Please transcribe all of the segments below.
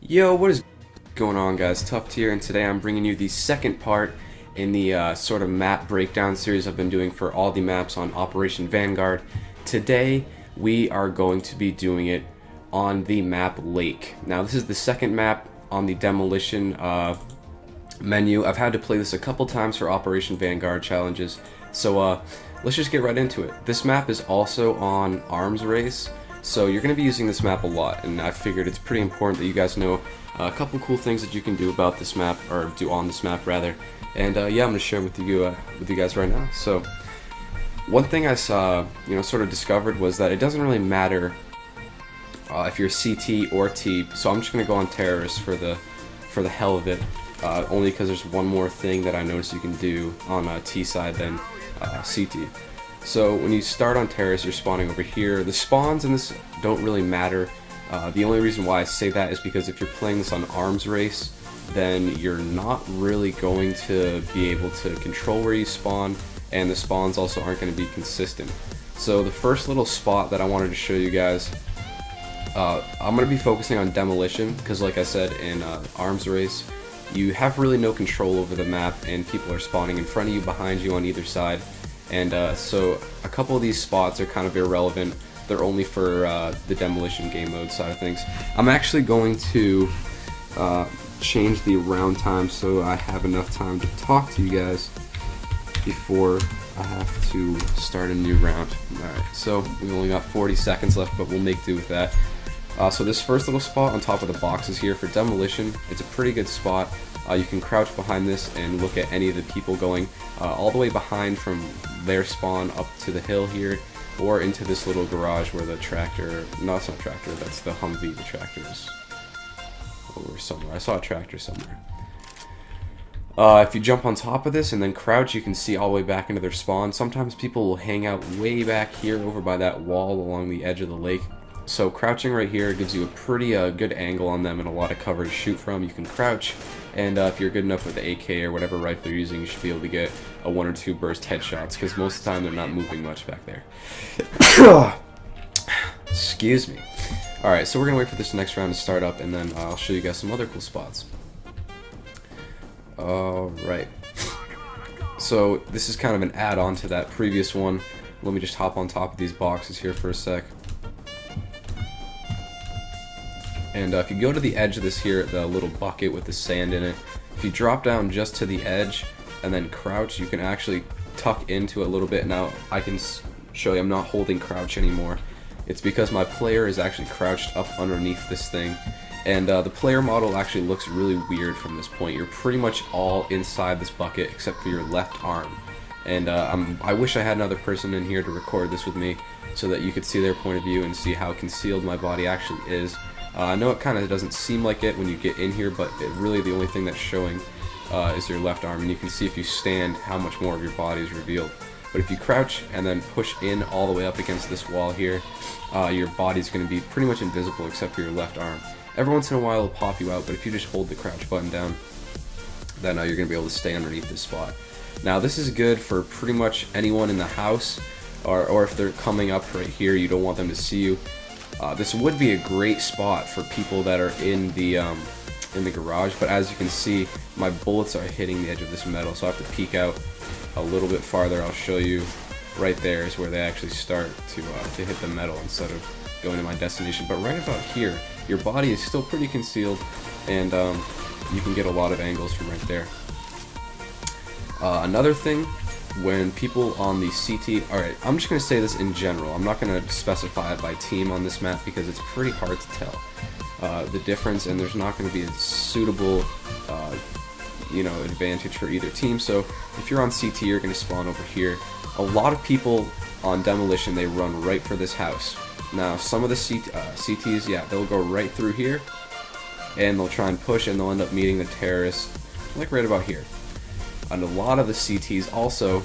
Yo, what is going on, guys? TufT here, and today I'm bringing you the second part in the sort of map breakdown series I've been doing for all the maps on Operation Vanguard. Today we are going to be doing it on the map Lake. Now this is the second map on the demolition menu. I've had to play this a couple times for Operation Vanguard challenges, so let's just get right into it. This map is also on Arms Race, so you're going to be using this map a lot, and I figured it's pretty important that you guys know a couple cool things that you can do about this map, or do on this map rather. And yeah, I'm going to share with you guys right now. So one thing I saw, sort of discovered was that it doesn't really matter if you're CT or T. So I'm just going to go on terrorist for the hell of it, only because there's one more thing that I noticed you can do on T side than CT. So when you start on terrace, you're spawning over here. The spawns in this don't really matter. The only reason why I say that is because if you're playing this on Arms Race, then you're not really going to be able to control where you spawn, and the spawns also aren't going to be consistent. So the first little spot that I wanted to show you guys, I'm going to be focusing on demolition, because like I said, in Arms Race, you have really no control over the map, and people are spawning in front of you, behind you, on either side. And so a couple of these spots are kind of irrelevant. They're only for the demolition game mode side of things. I'm actually going to change the round time so I have enough time to talk to you guys before I have to start a new round. Alright, so we've only got 40 seconds left, but we'll make do with that. So this first little spot on top of the boxes here for demolition, it's a pretty good spot. You can crouch behind this and look at any of the people going all the way behind from their spawn up to the hill here, or into this little garage where the tractor, no, it's not a tractor, that's the Humvee. The tractor is over somewhere. I saw a tractor somewhere. If you jump on top of this and then crouch, you can see all the way back into their spawn. Sometimes people will hang out way back here over by that wall along the edge of the lake. So crouching right here gives you a pretty good angle on them and a lot of cover to shoot from. You can crouch, and if you're good enough with the AK or whatever rifle you're using, you should be able to get a 1 or 2 burst headshots, because most of the time they're not moving much back there. Excuse me. Alright, so we're going to wait for this next round to start up, and then I'll show you guys some other cool spots. Alright. So this is kind of an add-on to that previous one. Let me just hop on top of these boxes here for a sec. And if you go to the edge of this here, the little bucket with the sand in it, if you drop down just to the edge and then crouch, you can actually tuck into it a little bit. Now I can show you I'm not holding crouch anymore. It's because my player is actually crouched up underneath this thing, and the player model actually looks really weird from this point. You're pretty much all inside this bucket except for your left arm. And I wish I had another person in here to record this with me so that you could see their point of view and see how concealed my body actually is. I know it kind of doesn't seem like it when you get in here, but really the only thing that's showing is your left arm, and you can see if you stand how much more of your body is revealed. But if you crouch and then push in all the way up against this wall here, your body's going to be pretty much invisible except for your left arm. Every once in a while it'll pop you out, but if you just hold the crouch button down, then you're going to be able to stay underneath this spot. Now this is good for pretty much anyone in the house, or if they're coming up right here, you don't want them to see you. This would be a great spot for people that are in the garage, but as you can see, my bullets are hitting the edge of this metal, so I have to peek out a little bit farther. I'll show you. Right there is where they actually start to hit the metal instead of going to my destination. But right about here, your body is still pretty concealed, and you can get a lot of angles from right there. Another thing, when people on the CT, alright, I'm just going to say this in general, I'm not going to specify it by team on this map because it's pretty hard to tell the difference, and there's not going to be a suitable advantage for either team. So if you're on CT, you're going to spawn over here. A lot of people on demolition, they run right for this house. Now some of the CTs, yeah, they'll go right through here, and they'll try and push, and they'll end up meeting the terrorists like right about here. And a lot of the CTs also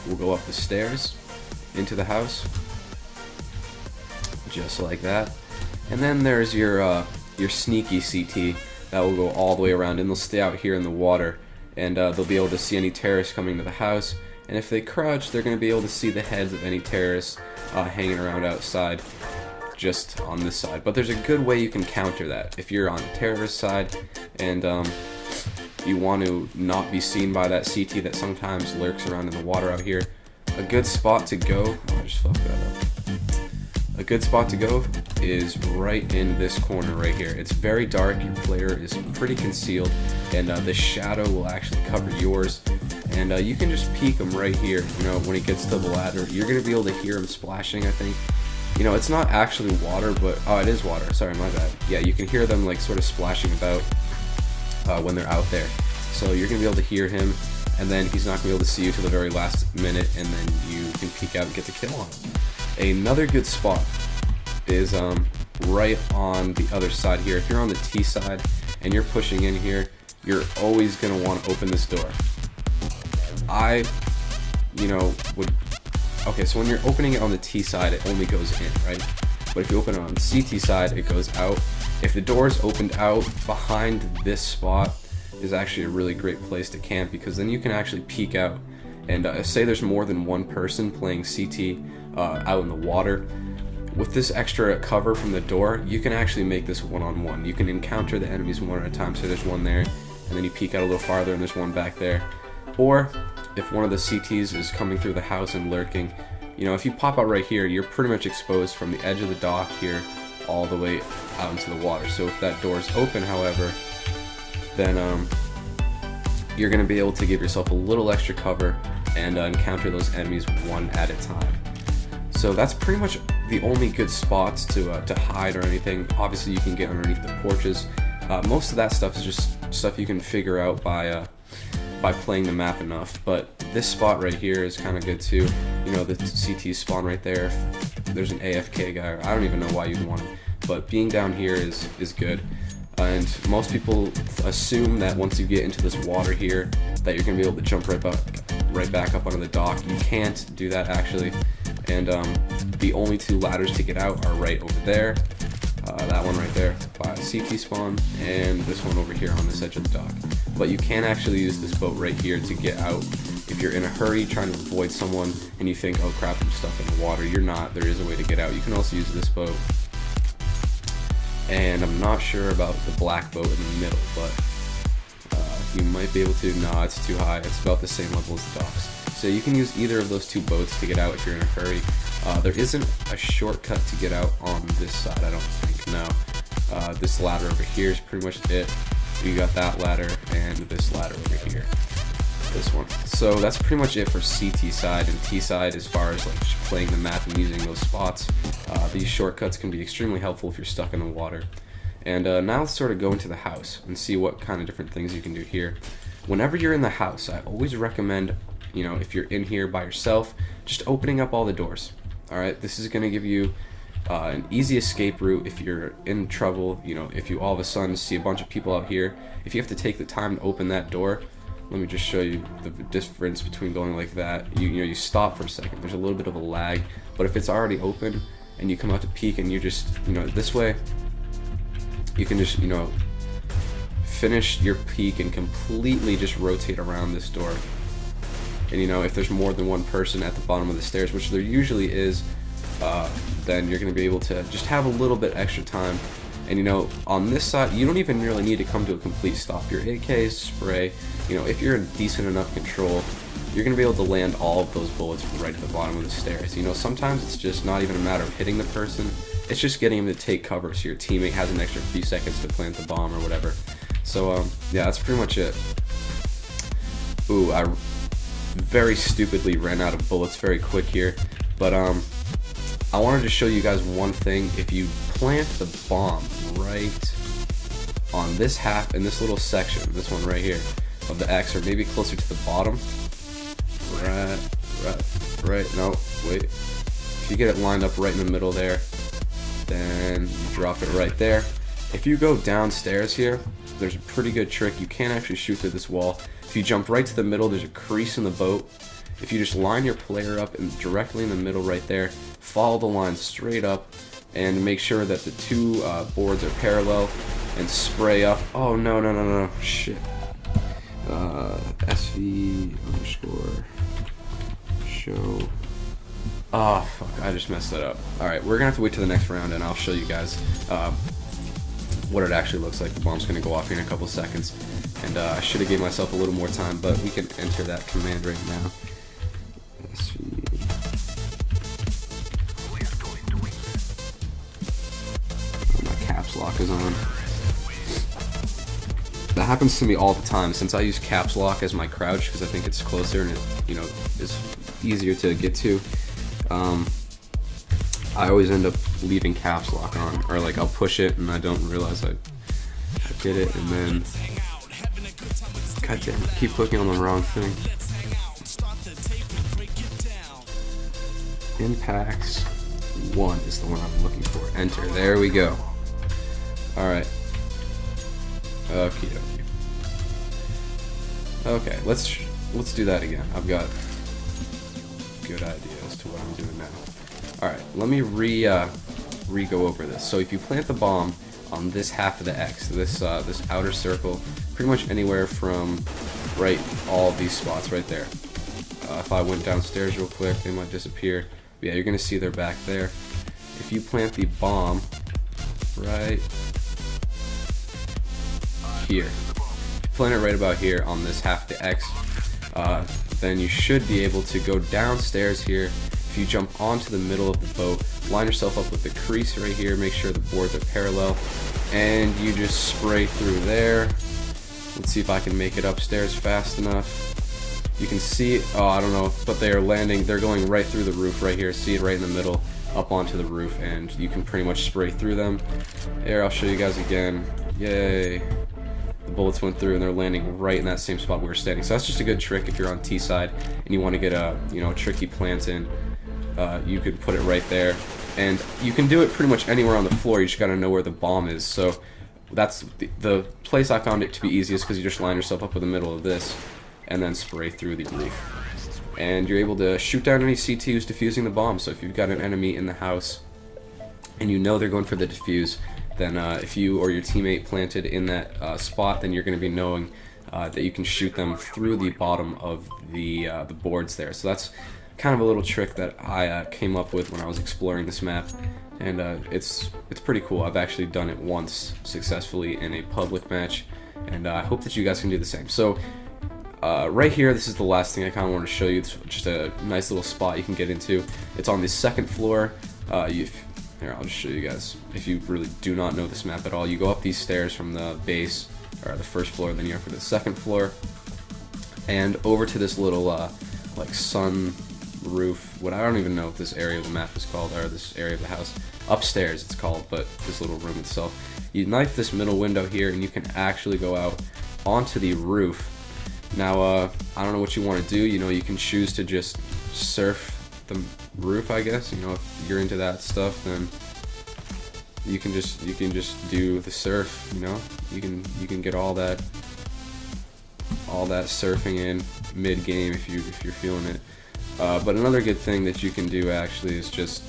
will go up the stairs into the house, just like that. And then there's your sneaky CT that will go all the way around, and they'll stay out here in the water, and they'll be able to see any terrorists coming to the house. And if they crouch, they're going to be able to see the heads of any terrorists hanging around outside. just on this side. But there's a good way you can counter that. If you're on the terrorist side and you want to not be seen by that CT that sometimes lurks around in the water out here, a good spot to go, oh, I just fucked that up. A good spot to go is right in this corner right here. It's very dark, your player is pretty concealed, and the shadow will actually cover yours. And you can just peek him right here, you know, when he gets to the ladder. You're going to be able to hear him splashing, I think. You know, it's not actually water, but, oh, it is water, sorry, my bad. Yeah, you can hear them like sort of splashing about when they're out there. So you're going to be able to hear him, and then he's not going to be able to see you till the very last minute, and then you can peek out and get the kill on him. Another good spot is right on the other side here. If you're on the T side and you're pushing in here, you're always going to want to open this door. Okay, so when you're opening it on the T side, it only goes in, right? But if you open it on the CT side, it goes out. If the door is opened out, behind this spot is actually a really great place to camp, because then you can actually peek out and say there's more than one person playing CT out in the water. With this extra cover from the door, you can actually make this one-on-one. You can encounter the enemies one at a time. So there's one there, and then you peek out a little farther and there's one back there. Or if one of the CTs is coming through the house and lurking, you know, if you pop out right here, you're pretty much exposed from the edge of the dock here all the way out into the water. So if that door is open, however, then you're going to be able to give yourself a little extra cover and encounter those enemies one at a time. So that's pretty much the only good spots to hide or anything. Obviously you can get underneath the porches. Most of that stuff is just stuff you can figure out by playing the map enough. But this spot right here is kind of good too. You know, the CT spawn right there. There's an AFK guy. I don't even know why you'd want him, but being down here is good. And most people assume that once you get into this water here that you're going to be able to jump right back up onto the dock. You can't do that actually. And the only two ladders to get out are right over there. That one right there by CT spawn, and this one over here on this edge of the dock. But you can actually use this boat right here to get out. If you're in a hurry trying to avoid someone and you think, oh crap, I'm stuck in the water, you're not. There is a way to get out. You can also use this boat. And I'm not sure about the black boat in the middle, but you might be able to. No, it's too high. It's about the same level as the docks. So you can use either of those two boats to get out if you're in a hurry. There isn't a shortcut to get out on this side, I don't think, no. This ladder over here is pretty much it. You got that ladder and this ladder over here. This one. So that's pretty much it for CT side and T side as far as like playing the map and using those spots. These shortcuts can be extremely helpful if you're stuck in the water. And now let's sort of go into the house and see what kind of different things you can do here. Whenever you're in the house, I always recommend, you know, if you're in here by yourself, just opening up all the doors. Alright, this is going to give you an easy escape route if you're in trouble. You know, if you all of a sudden see a bunch of people out here, if you have to take the time to open that door, let me just show you the difference between going like that. You know, you stop for a second, there's a little bit of a lag, but if it's already open and you come out to peek and you just, you know, this way, you can just, you know, finish your peek and completely just rotate around this door. And you know, if there's more than one person at the bottom of the stairs, which there usually is, then you're going to be able to just have a little bit extra time. And you know, on this side, you don't even really need to come to a complete stop. Your AKs, spray, you know, if you're in decent enough control, you're going to be able to land all of those bullets right at the bottom of the stairs. You know, sometimes it's just not even a matter of hitting the person, it's just getting him to take cover so your teammate has an extra few seconds to plant the bomb or whatever. So, yeah, that's pretty much it. Ooh, I very stupidly ran out of bullets very quick here, but I wanted to show you guys one thing. If you plant the bomb right on this half in this little section, this one right here of the X, or maybe closer to the bottom, right, no, wait, if you get it lined up right in the middle there, then you drop it right there. If you go downstairs here, there's a pretty good trick. You can actually shoot through this wall. If you jump right to the middle, there's a crease in the boat. If you just line your player up and directly in the middle right there, follow the line straight up and make sure that the two boards are parallel and spray up. Oh, no, shit. SV underscore show. Oh, fuck, I just messed that up. Alright, we're gonna have to wait till the next round and I'll show you guys what it actually looks like. The bomb's gonna go off here in a couple seconds. And I should have gave myself a little more time, but we can enter that command right now. Let's see. My caps lock is on. That happens to me all the time since I use caps lock as my crouch because I think it's closer and it, is easier to get to. I always end up leaving caps lock on, or like I'll push it and I don't realize I did it, and then God damn it, I keep clicking on the wrong thing. Impacts 1 is the one I'm looking for. Enter. There we go. Alright. Okay. Okay, let's do that again. I've got good idea as to what I'm doing now. Alright, let me go over this. So if you plant the bomb on this half of the X, this outer circle, pretty much anywhere from all of these spots right there. If I went downstairs real quick, they might disappear. But yeah, you're gonna see they're back there. If you plant the bomb right here, plant it right about here on this half of the X, then you should be able to go downstairs here. If you jump onto the middle of the boat, line yourself up with the crease right here, make sure the boards are parallel, and you just spray through there. Let's see if I can make it upstairs fast enough. You can see, oh, I don't know, but they're going right through the roof right here. See it right in the middle, up onto the roof, and you can pretty much spray through them. Here, I'll show you guys again. Yay. The bullets went through and they're landing right in that same spot we were standing. So that's just a good trick if you're on T side and you want to get a tricky plant in. You could put it right there, and you can do it pretty much anywhere on the floor. You just gotta know where the bomb is. So that's the place I found it to be easiest, because you just line yourself up in the middle of this and then spray through the roof, and you're able to shoot down any CTs defusing the bomb. So if you've got an enemy in the house and you know they're going for the defuse, then if you or your teammate planted in that spot, then you're going to be knowing that you can shoot them through the bottom of the boards there. So that's kind of a little trick that I came up with when I was exploring this map, and it's pretty cool. I've actually done it once successfully in a public match, and I hope that you guys can do the same. So right here, this is the last thing I kind of want to show you. It's just a nice little spot you can get into. It's on the second floor. Here, I'll just show you guys. If you really do not know this map at all, you go up these stairs from the base, or the first floor, then you're up to the second floor, and over to this little like sun roof. I don't even know what this area of the map is called, or this area of the house. Upstairs it's called, but this little room itself. You knife this middle window here, and you can actually go out onto the roof. Now, I don't know what you want to do. You can choose to just surf the roof, I guess. If you're into that stuff, then you can just do the surf. You can get all that surfing in mid game if you're feeling it. But another good thing that you can do actually is just,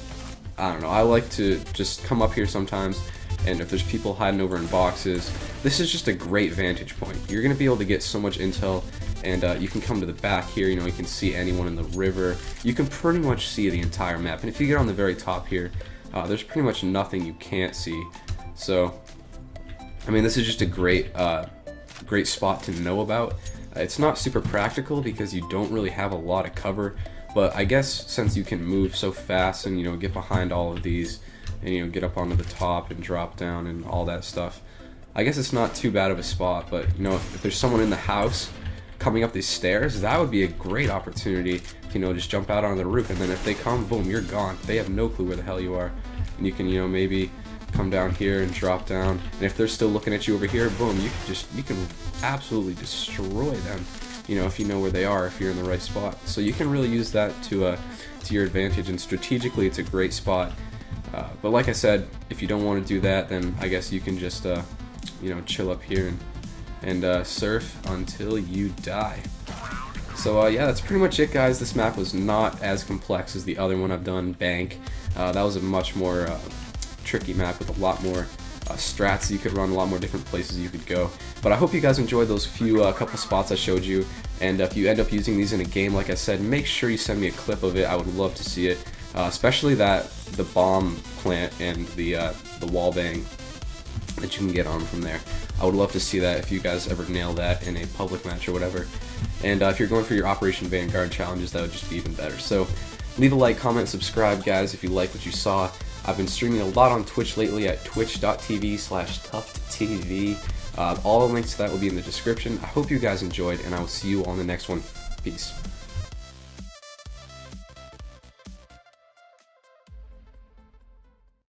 I don't know, I like to just come up here sometimes, and if there's people hiding over in boxes, this is just a great vantage point. You're going to be able to get so much intel, and you can come to the back here, you can see anyone in the river. You can pretty much see the entire map, and if you get on the very top here, there's pretty much nothing you can't see. So, I mean, this is just a great spot to know about. It's not super practical because you don't really have a lot of cover, but I guess since you can move so fast and get behind all of these and get up onto the top and drop down and all that stuff, I guess it's not too bad of a spot. But if there's someone in the house coming up these stairs, that would be a great opportunity to just jump out on the roof, and then if they come, boom, you're gone. They have no clue where the hell you are, and you can maybe come down here and drop down, and if they're still looking at you over here, boom, you can absolutely destroy them, if you know where they are, if you're in the right spot. So you can really use that to your advantage, and strategically it's a great spot. But like I said, if you don't want to do that, then I guess you can just chill up here and surf until you die. So yeah, that's pretty much it, guys. This map was not as complex as the other one I've done, Bank. That was a much more tricky map with a lot more strats you could run, a lot more different places you could go. But I hope you guys enjoyed those couple spots I showed you, and if you end up using these in a game, like I said, make sure you send me a clip of it. I would love to see it. especially the bomb plant and the wall bang that you can get on from there. I would love to see that if you guys ever nail that in a public match or whatever. And if you're going for your Operation Vanguard challenges, that would just be even better. So leave a like, comment, subscribe, guys, if you like what you saw. I've been streaming a lot on Twitch lately at twitch.tv/TufTV. All the links to that will be in the description. I hope you guys enjoyed, and I will see you on the next one. Peace.